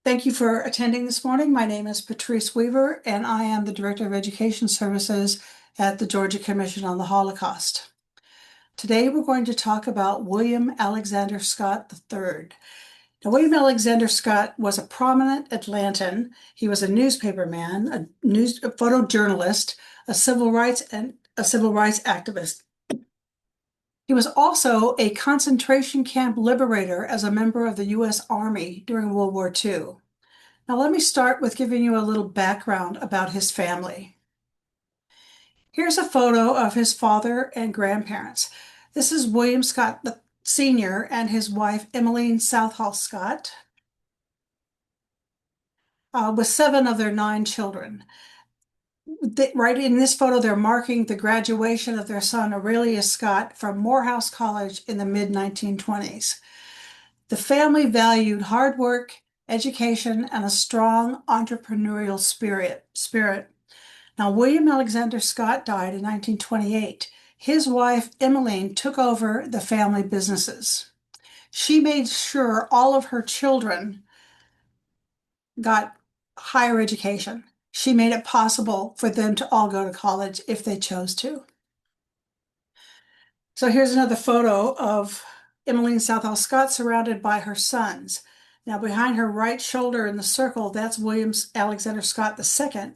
Thank you for attending this morning. My name is Patrice Weaver, and I am the Director of Education Services at the Georgia Commission on the Holocaust. Today, we're going to talk about William Alexander Scott III. Now, William Alexander Scott was a prominent Atlantan. He was a newspaperman, a photojournalist, a civil rights activist. He was also a concentration camp liberator as a member of the U.S. Army during World War II. Now, let me start with giving you a little background about his family. Here's a photo of his father and grandparents. This is William Scott Sr. and his wife, Emmeline Southall Scott, with 7 of their 9 children. Right in this photo, they're marking the graduation of their son, Aurelius Scott, from Morehouse College in the mid-1920s. The family valued hard work, education, and a strong entrepreneurial spirit. Now, William Alexander Scott died in 1928. His wife, Emmeline, took over the family businesses. She made sure all of her children got higher education. She made it possible for them to all go to college if they chose to. So here's another photo of Emmeline Southall Scott surrounded by her sons. Now, behind her right shoulder in the circle, that's William Alexander Scott II,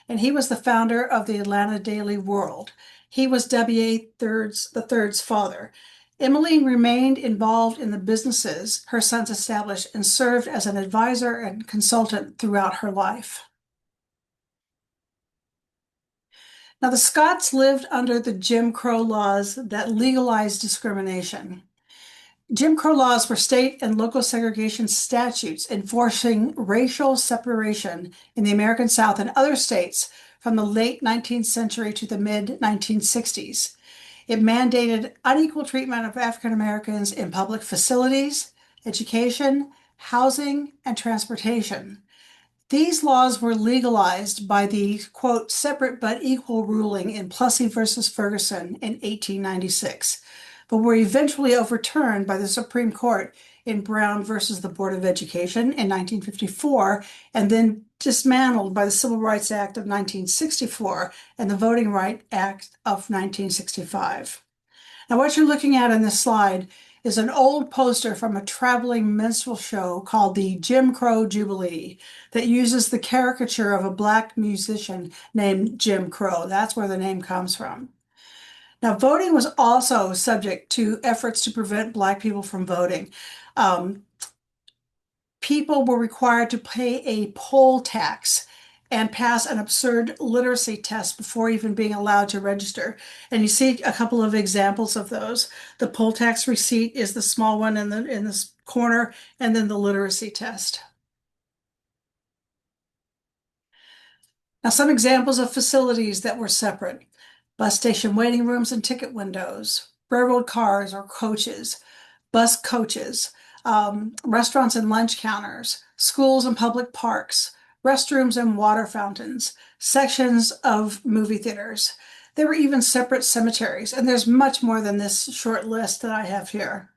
and he was the founder of the Atlanta Daily World. He was W.A.'s father. Emmeline remained involved in the businesses her sons established and served as an advisor and consultant throughout her life. Now, the Scotts lived under the Jim Crow laws that legalized discrimination. Jim Crow laws were state and local segregation statutes enforcing racial separation in the American South and other states from the late 19th century to the mid-1960s. It mandated unequal treatment of African Americans in public facilities, education, housing, and transportation. These laws were legalized by the, quote, separate but equal ruling in Plessy versus Ferguson in 1896, but were eventually overturned by the Supreme Court in Brown versus the Board of Education in 1954, and then dismantled by the Civil Rights Act of 1964 and the Voting Rights Act of 1965. Now, what you're looking at in this slide is an old poster from a traveling minstrel show called the Jim Crow Jubilee that uses the caricature of a Black musician named Jim Crow. That's where the name comes from. Now, voting was also subject to efforts to prevent Black people from voting. People were required to pay a poll tax and pass an absurd literacy test before even being allowed to register. And you see a couple of examples of those. The poll tax receipt is the small one in this corner, and then the literacy test. Now, some examples of facilities that were separate: bus station waiting rooms and ticket windows, railroad cars or coaches, bus coaches, restaurants and lunch counters, schools and public parks, restrooms and water fountains, sections of movie theaters. There were even separate cemeteries, and there's much more than this short list that I have here.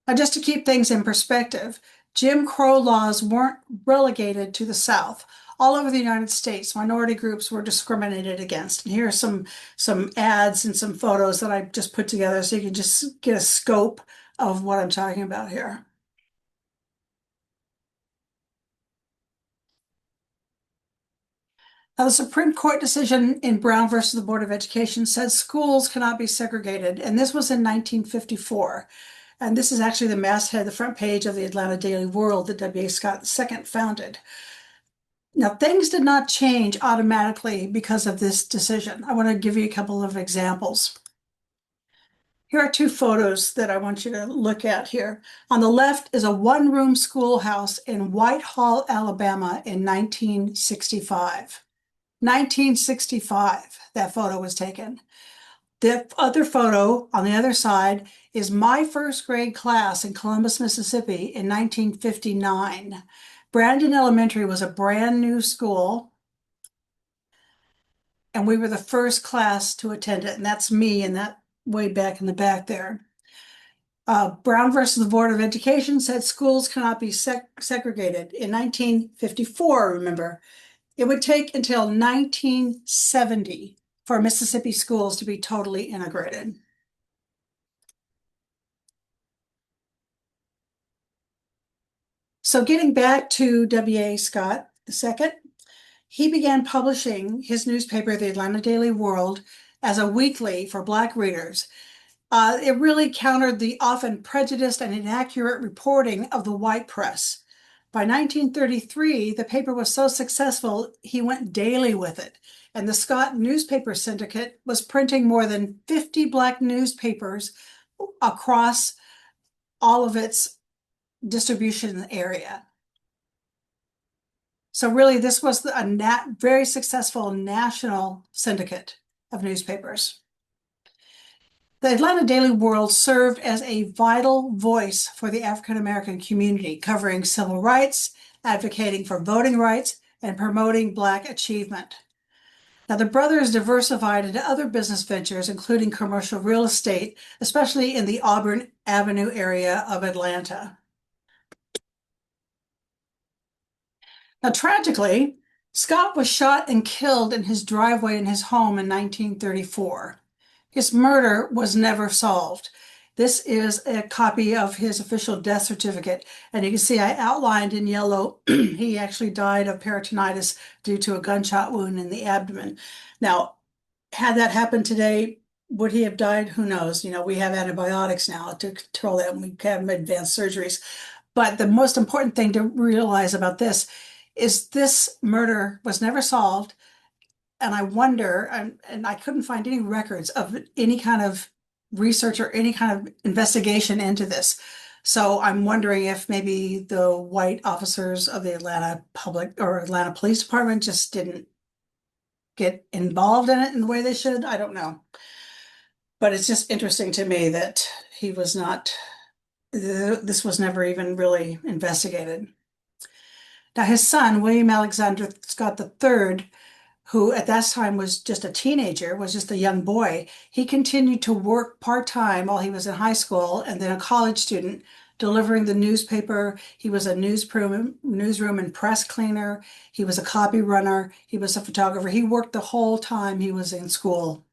Now, just to keep things in perspective, Jim Crow laws weren't relegated to the South. All over the United States, minority groups were discriminated against. And here are some ads and some photos that I just put together so you can just get a scope of what I'm talking about here. Now, the Supreme Court decision in Brown versus the Board of Education said schools cannot be segregated, and this was in 1954. And this is actually the masthead, the front page of the Atlanta Daily World that W.A. Scott II founded. Now, things did not change automatically because of this decision. I want to give you a couple of examples. Here are 2 photos that I want you to look at here. On the left is a one-room schoolhouse in Whitehall, Alabama in 1965. 1965, that photo was taken. The other photo on the other side is my first grade class in Columbus, Mississippi in 1959. Brandon Elementary was a brand new school, and we were the first class to attend it, and that's me in that way back in the back there. Brown versus the Board of Education said schools cannot be segregated. In 1954, remember, it would take until 1970 for Mississippi schools to be totally integrated. So getting back to W.A. Scott II, he began publishing his newspaper, the Atlanta Daily World, as a weekly for Black readers. It really countered the often prejudiced and inaccurate reporting of the white press. By 1933, the paper was so successful, he went daily with it, and the Scott Newspaper Syndicate was printing more than 50 Black newspapers across all of its distribution area. So really, this was a very successful national syndicate of newspapers. The Atlanta Daily World served as a vital voice for the African American community, covering civil rights, advocating for voting rights, and promoting Black achievement. Now, the brothers diversified into other business ventures, including commercial real estate, especially in the Auburn Avenue area of Atlanta. Now, tragically, Scott was shot and killed in his driveway in his home in 1934. His murder was never solved. This is a copy of his official death certificate, and you can see I outlined in yellow, he actually died of peritonitis due to a gunshot wound in the abdomen. Now, had that happened today, would he have died? Who knows? You know, we have antibiotics now to control that, and we have advanced surgeries. But the most important thing to realize about this is this murder was never solved. And I wonder, and I couldn't find any records of any kind of research or any kind of investigation into this. So I'm wondering if maybe the white officers of the Atlanta Public or Atlanta Police Department just didn't get involved in it in the way they should. I don't know. But it's just interesting to me that he was not, this was never even really investigated. Now, his son, William Alexander Scott III, who at that time was just a teenager, was just a young boy, he continued to work part-time while he was in high school and then a college student, delivering the newspaper. He was a newsroom and press cleaner. He was a copy runner. He was a photographer. He worked the whole time he was in school,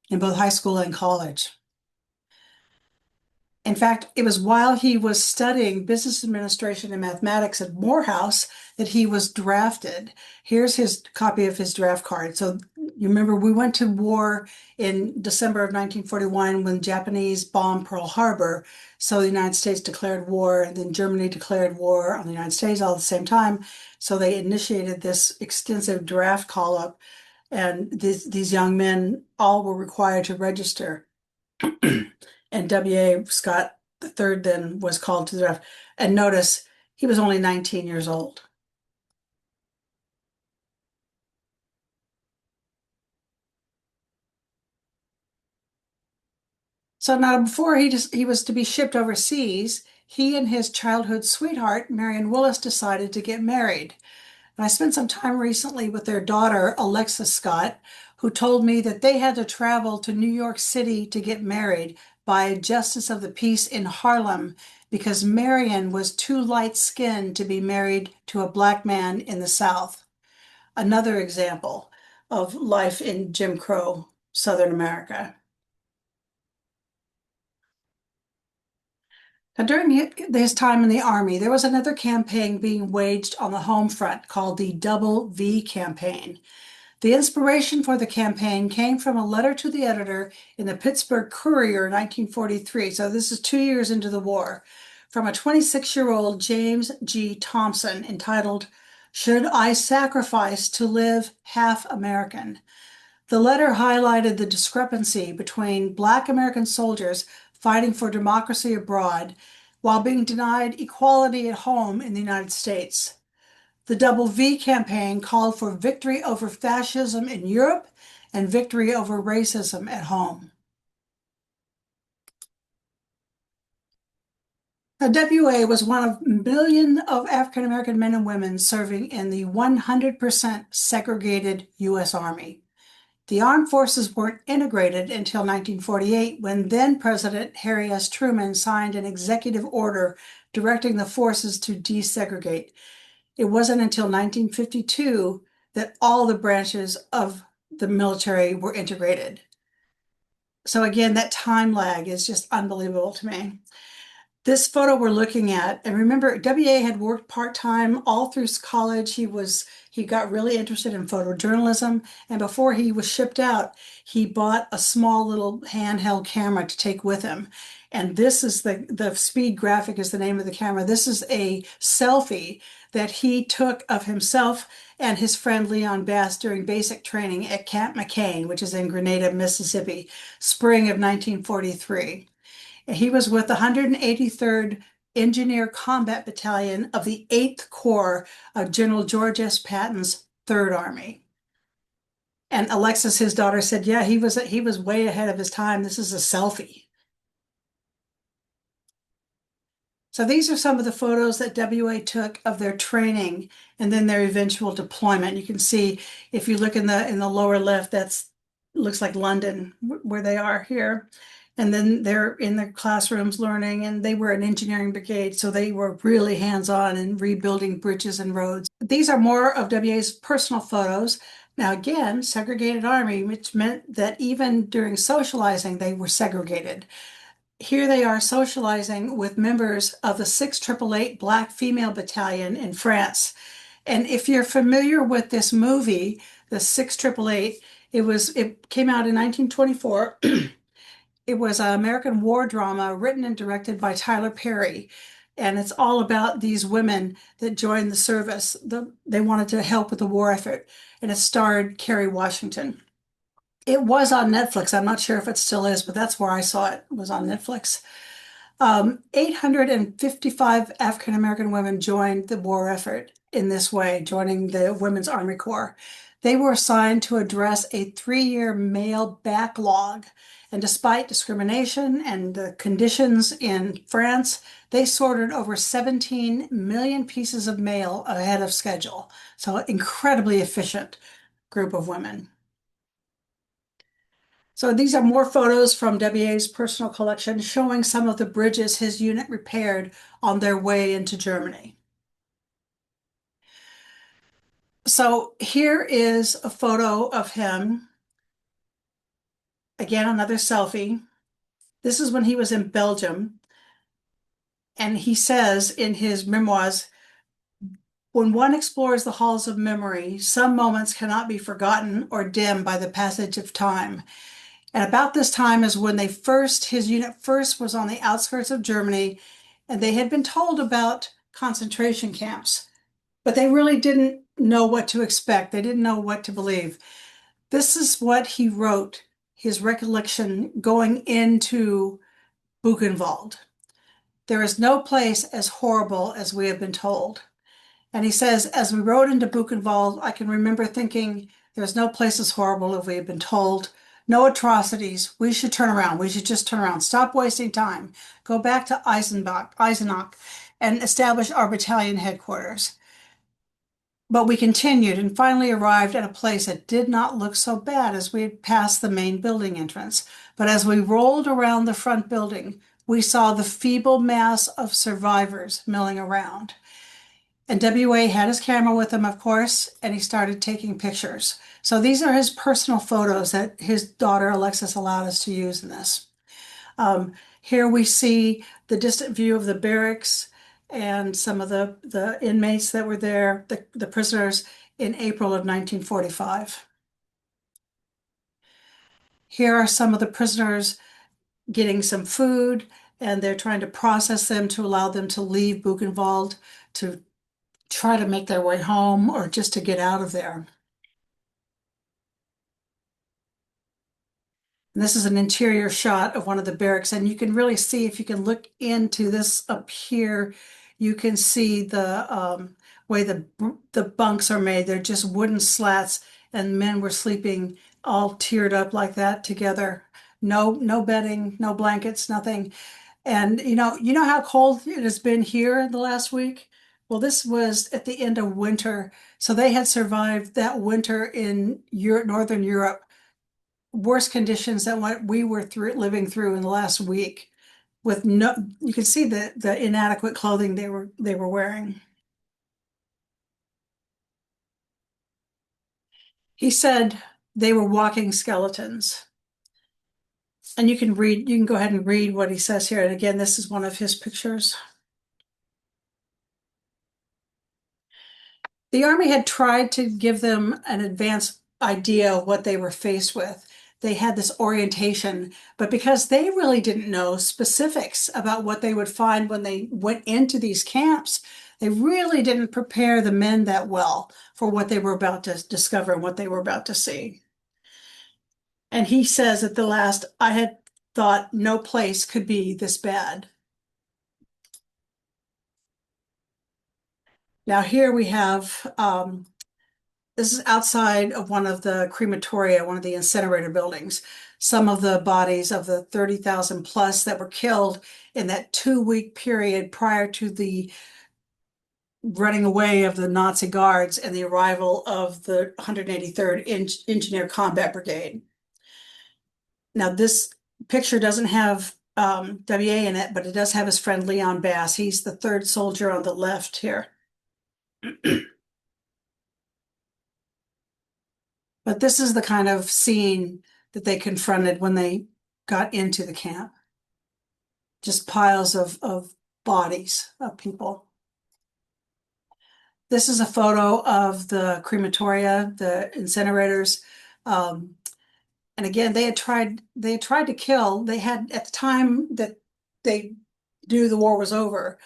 in both high school and college. In fact, it was while he was studying business administration and mathematics at Morehouse that he was drafted. Here's his copy of his draft card. So you remember we went to war in December of 1941 when the Japanese bombed Pearl Harbor. So the United States declared war, and then Germany declared war on the United States all at the same time. So they initiated this extensive draft call-up, and these young men all were required to register. And W.A. Scott III then was called to the draft. And notice, he was only 19 years old. So now before he was to be shipped overseas, he and his childhood sweetheart, Marion Willis, decided to get married. And I spent some time recently with their daughter, Alexis Scott, who told me that they had to travel to New York City to get married by a justice of the peace in Harlem because Marion was too light-skinned to be married to a Black man in the South. Another example of life in Jim Crow, Southern America. Now, during his time in the Army, there was another campaign being waged on the home front called the Double V Campaign. The inspiration for the campaign came from a letter to the editor in the Pittsburgh Courier in 1943, so this is 2 years into the war, from a 26-year-old James G. Thompson entitled, "Should I Sacrifice to Live Half American?" The letter highlighted the discrepancy between Black American soldiers fighting for democracy abroad while being denied equality at home in the United States. The Double V campaign called for victory over fascism in Europe and victory over racism at home. Now, WA was one of a million of African American men and women serving in the 100% segregated U.S. Army. The armed forces weren't integrated until 1948, when then President Harry S. Truman signed an executive order directing the forces to desegregate. It wasn't until 1952 that all the branches of the military were integrated. So again, that time lag is just unbelievable to me. This photo we're looking at, and remember, W.A. had worked part-time all through college. He got really interested in photojournalism, and before he was shipped out, he bought a small little handheld camera to take with him. And this is the Speed Graphic is the name of the camera. This is a selfie that he took of himself and his friend Leon Bass during basic training at Camp McCain, which is in Grenada, Mississippi, spring of 1943. He was with the 183rd Engineer Combat Battalion of the 8th Corps of General George S. Patton's Third Army. And Alexis, his daughter, said, yeah, he was way ahead of his time. This is a selfie. So these are some of the photos that WA took of their training and then their eventual deployment. You can see if you look in the lower left, that's looks like London where they are here. And then they're in their classrooms learning, and they were an engineering brigade, so they were really hands-on in rebuilding bridges and roads. These are more of WA's personal photos. Now again, segregated army, which meant that even during socializing, they were segregated. Here they are socializing with members of the 6888 Black Female Battalion in France. And if you're familiar with this movie, the 6888, it came out in 1924. It was an American war drama written and directed by Tyler Perry. And it's all about these women that joined the service. They wanted to help with the war effort. And it starred Kerry Washington. It was on Netflix. I'm not sure if it still is, but that's where I saw it. It was on Netflix. 855 African American women joined the war effort in this way, joining the Women's Army Corps. They were assigned to address a 3-year male backlog. And despite discrimination and the conditions in France, they sorted over 17 million pieces of mail ahead of schedule. So incredibly efficient group of women. So these are more photos from WA's personal collection showing some of the bridges his unit repaired on their way into Germany. So here is a photo of him. Again, another selfie. This is when he was in Belgium. And he says in his memoirs, when one explores the halls of memory, some moments cannot be forgotten or dimmed by the passage of time. And about this time is when his unit first was on the outskirts of Germany, and they had been told about concentration camps, but they really didn't know what to expect. They didn't know what to believe. This is what he wrote, his recollection going into Buchenwald. There is no place as horrible as we have been told. And he says, as we rode into Buchenwald, I can remember thinking, there's no place as horrible as we have been told. No atrocities. We should turn around. We should just turn around. Stop wasting time. Go back to Eisenach and establish our battalion headquarters. But we continued and finally arrived at a place that did not look so bad as we had passed the main building entrance. But as we rolled around the front building, we saw the feeble mass of survivors milling around. And WA had his camera with him, of course, and he started taking pictures. So these are his personal photos that his daughter Alexis allowed us to use in this. Here we see the distant view of the barracks and some of the inmates that were there, the prisoners, in April of 1945. Here are some of the prisoners getting some food, and they're trying to process them to allow them to leave Buchenwald to try to make their way home or just to get out of there. And this is an interior shot of one of the barracks, and you can really see, if you can look into this up here, you can see the way the bunks are made. They're just wooden slats, and men were sleeping all tiered up like that together. No bedding, no blankets, nothing. And you know how cold it has been here the last week? Well, this was at the end of winter, so they had survived that winter in Northern Europe worse conditions than what we were living through in the last week with no, you can see the inadequate clothing they were wearing. He said they were walking skeletons. And you can go ahead and read what he says here. And again, this is one of his pictures. The Army had tried to give them an advanced idea of what they were faced with. They had this orientation, but because they really didn't know specifics about what they would find when they went into these camps, they really didn't prepare the men that well for what they were about to discover and what they were about to see. And he says at the last, I had thought no place could be this bad. Now here we have, this is outside of one of the crematoria, one of the incinerator buildings. Some of the bodies of the 30,000 plus that were killed in that 2-week period prior to the running away of the Nazi guards and the arrival of the 183rd Engineer Combat Brigade. Now this picture doesn't have WA in it, but it does have his friend Leon Bass. He's the third soldier on the left here. But this is the kind of scene that they confronted when they got into the camp. Just piles of bodies of people. This is a photo of the crematoria, the incinerators. And again, they had tried to kill, they had, at the time that they knew the war was over,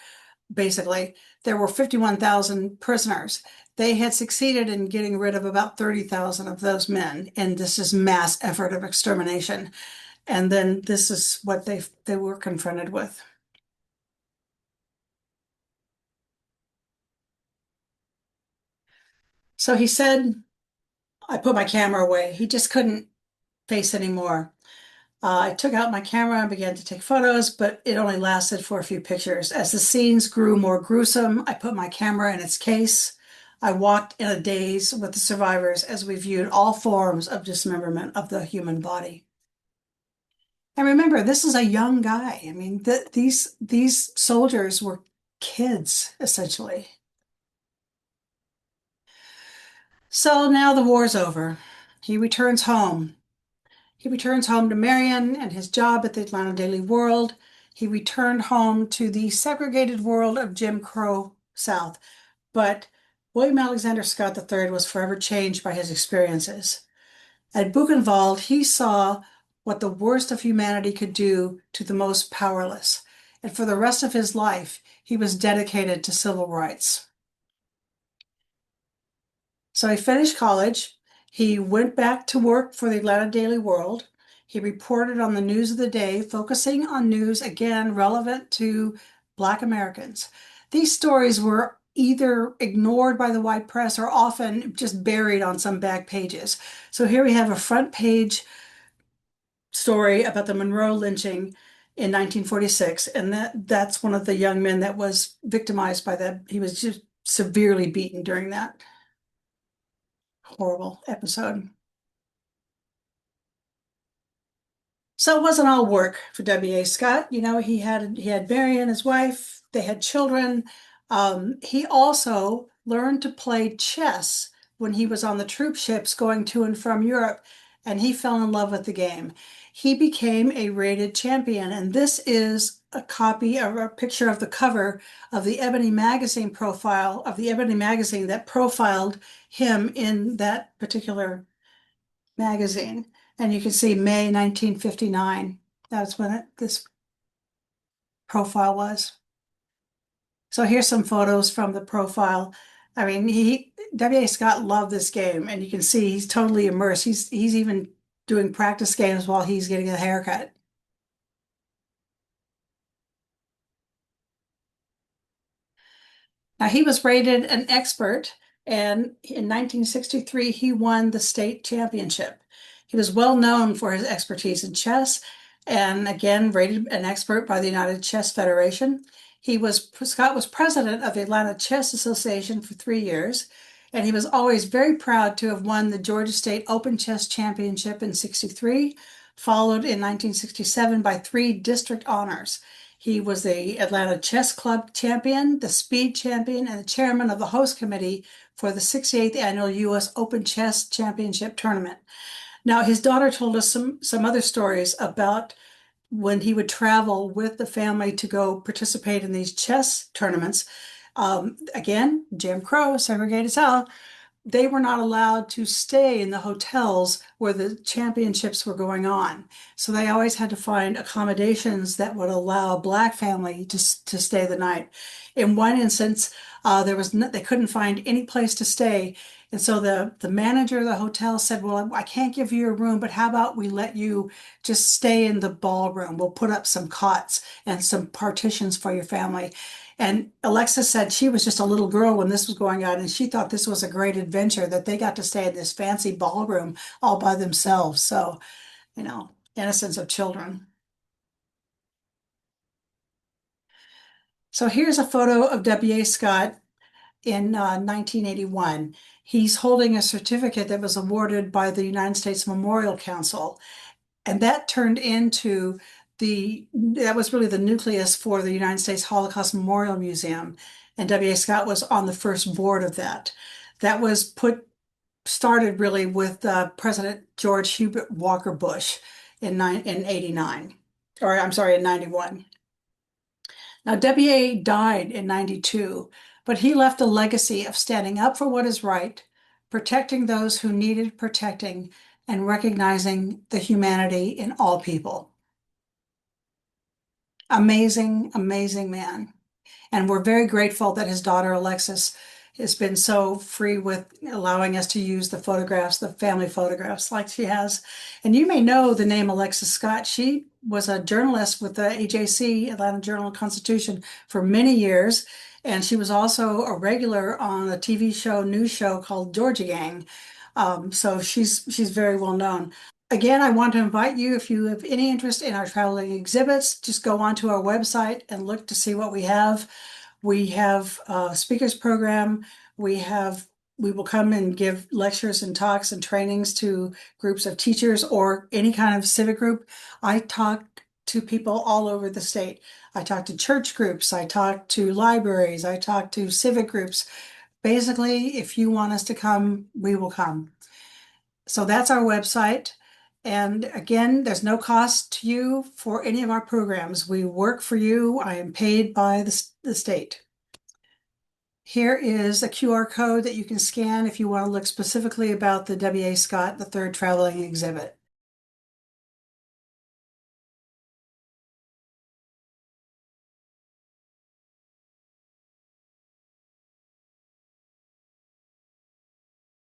basically, there were 51,000 prisoners. They had succeeded in getting rid of about 30,000 of those men, and this is mass effort of extermination. And then this is what they were confronted with. So he said, I put my camera away. He just couldn't face anymore. I took out my camera and began to take photos, but it only lasted for a few pictures. As the scenes grew more gruesome, I put my camera in its case. I walked in a daze with the survivors as we viewed all forms of dismemberment of the human body. And remember, this is a young guy. I mean, these soldiers were kids, essentially. So now the war's over. He returns home. He returns home to Marion and his job at the Atlanta Daily World. He returned home to the segregated world of Jim Crow South. But William Alexander Scott III was forever changed by his experiences. At Buchenwald, he saw what the worst of humanity could do to the most powerless. And for the rest of his life, he was dedicated to civil rights. So he finished college. He went back to work for the Atlanta Daily World. He reported on the news of the day, focusing on news, again, relevant to Black Americans. These stories were either ignored by the white press or often just buried on some back pages. So here we have a front page story about the Monroe lynching in 1946, and that's one of the young men that was victimized by that. He was just severely beaten during that horrible episode. So it wasn't all work for W.A. Scott. You know, he had Mary and his wife, they had children. He also learned to play chess when he was on the troop ships going to and from Europe, and he fell in love with the game. He became a rated champion, and this is a copy or a picture of the cover of the Ebony magazine profile of the Ebony magazine that profiled him in that particular magazine. And you can see May 1959. That's when this profile was. So here's some photos from the profile. I mean, W.A. Scott loved this game, and you can see he's totally immersed. He's even doing practice games while he's getting a haircut. Now, he was rated an expert, and in 1963, he won the state championship. He was well known for his expertise in chess, and again, rated an expert by the United Chess Federation. Scott was president of the Atlanta Chess Association for 3 years. And he was always very proud to have won the Georgia State Open Chess Championship in 63, followed in 1967 by three district honors. He was the Atlanta Chess Club champion, the Speed champion, and the chairman of the host committee for the 68th annual U.S. Open Chess Championship tournament. Now, his daughter told us some other stories about when he would travel with the family to go participate in these chess tournaments. Again, Jim Crow, segregated South, they were not allowed to stay in the hotels where the championships were going on. So they always had to find accommodations that would allow a Black family to stay the night. In one instance, they couldn't find any place to stay. And so the manager of the hotel said, well, I can't give you a room, but how about we let you just stay in the ballroom? We'll put up some cots and some partitions for your family. And Alexis said she was just a little girl when this was going on, and she thought this was a great adventure that they got to stay in this fancy ballroom all by themselves. So, innocence of children. So here's a photo of W.A. Scott in 1981. He's holding a certificate that was awarded by the United States Memorial Council. And that turned into that was really the nucleus for the United States Holocaust Memorial Museum. And W.A. Scott was on the first board of that. That was started really with President George Hubert Walker Bush in 89, or I'm sorry, in 91. Now, W.A. died in 92, but he left a legacy of standing up for what is right, protecting those who needed protecting, and recognizing the humanity in all people. Amazing, amazing man. And we're very grateful that his daughter Alexis has been so free with allowing us to use the photographs, the family photographs like she has. And you may know the name Alexis Scott. She was a journalist with the AJC, Atlanta Journal-Constitution, for many years. And she was also a regular on a TV show, news show called Georgia Gang. So she's very well known. Again, I want to invite you, if you have any interest in our traveling exhibits, just go onto our website and look to see what we have. We have a speakers program. We will come and give lectures and talks and trainings to groups of teachers or any kind of civic group. I talk to people all over the state. I talk to church groups. I talk to libraries. I talk to civic groups. Basically, if you want us to come, we will come. So that's our website. And again, there's no cost to you for any of our programs. We work for you. I am paid by the state. Here is a QR code that you can scan if you want to look specifically about the W.A. Scott, the third traveling exhibit.